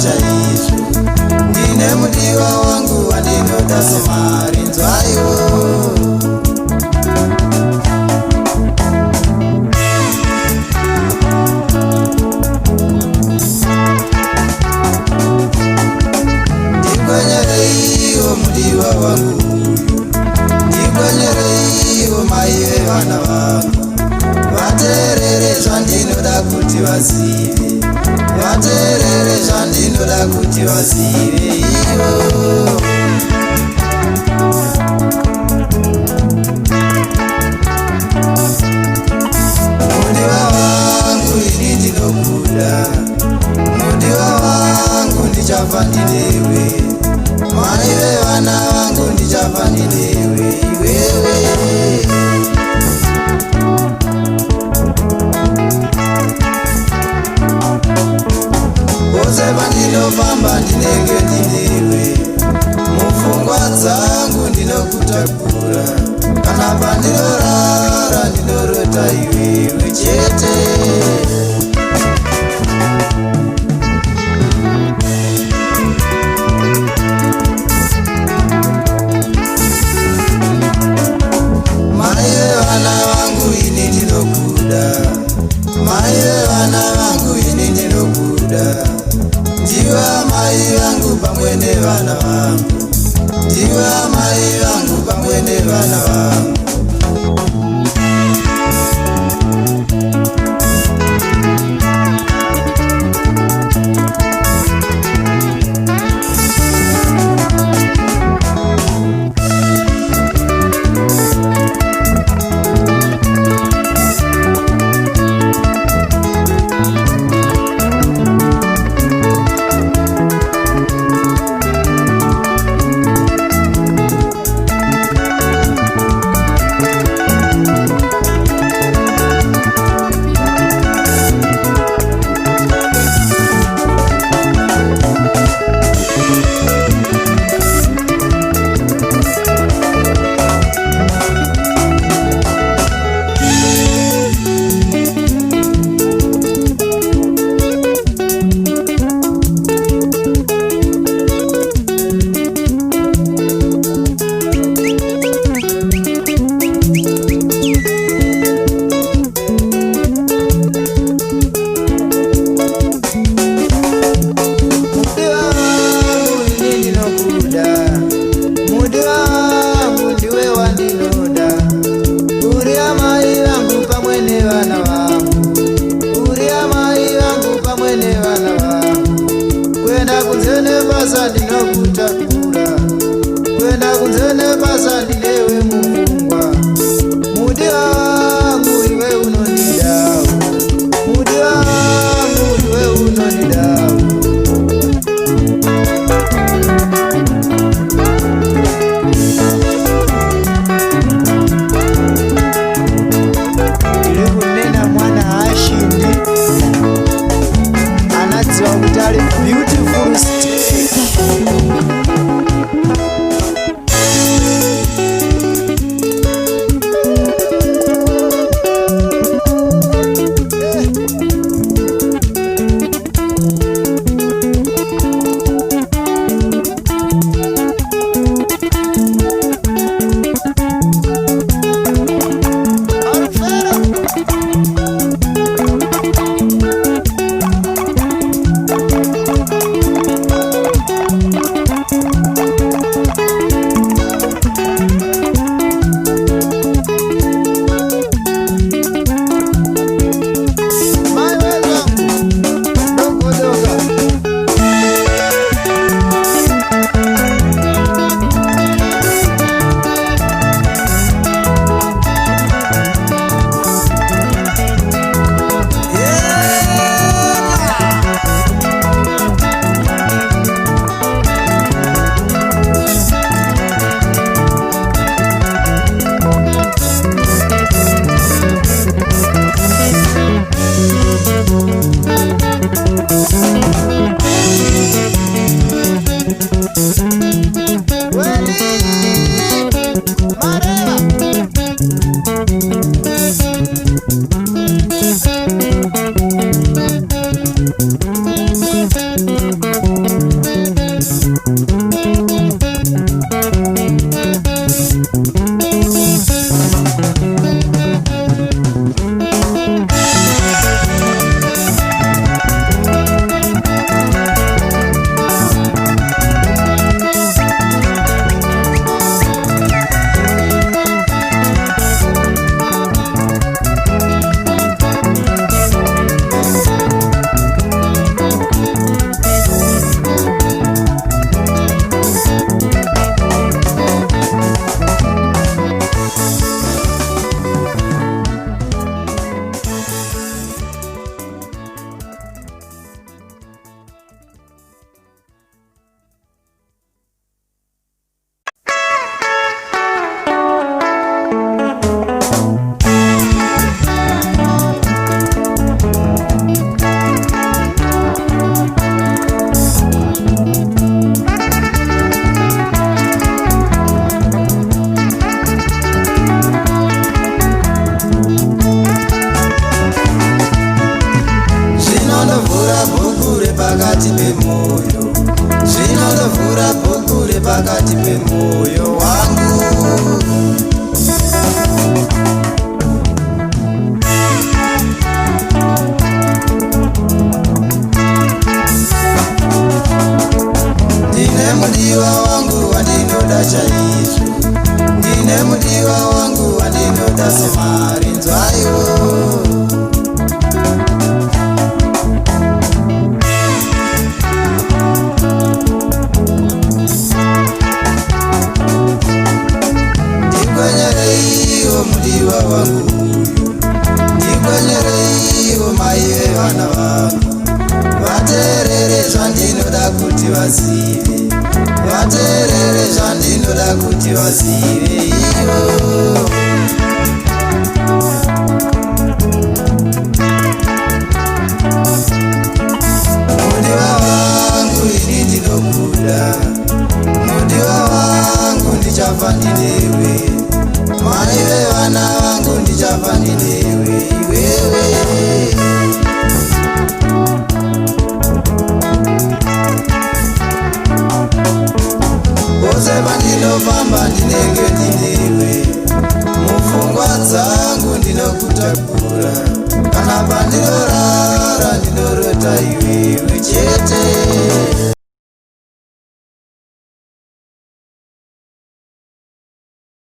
chaizvo. Ndine mudiwa wangu wandinoda semari nzwaiwo. Ndikwenyereiwo mudiwa wangu uyu, ndikwenyereiwo mai vevana vangu. Vateerere zvandinoda kuti vazive, vateerere zvandinoda kuti vazive ivo. Mudiwa wangu ini ndinokuda, mudiwa wangu ndichafa ndinewe, mai vevana vangu ndichafa ndinewe iwewe. Pose pandinofamba ndinenge ndinewe, mupfungwa dzangu ndinokutakura, kana pandinorara ndinorota iwewe chete. Mai vevana vangu ini ndinokuda, mai vevana vangu ini ndinokuda. Ndiva mai vangu pamwe nevana vangu, ndiva mai vangu pamwe nevana vangu. Basa ndinokutakura, kwenda kunzene basa ndinewe mufungwa. Mudi wangu iwe unondidawo, mudi wangu iwe unondidawo. Ndiri kunena mwana hashindi anadziwa kuti ari beautiful state. vazive, vateerere zvandinoda kuti vazive ivo. Mudiwa wangu ini ndinokuda, mudiwa wangu ndichafa ndinewe, mai vevana vangu ndichafa ndinewe iwewe. Pose pandinofamba ndinenge ndinewe, mupfungwa dzangu ndinokutakura, kana pandinorara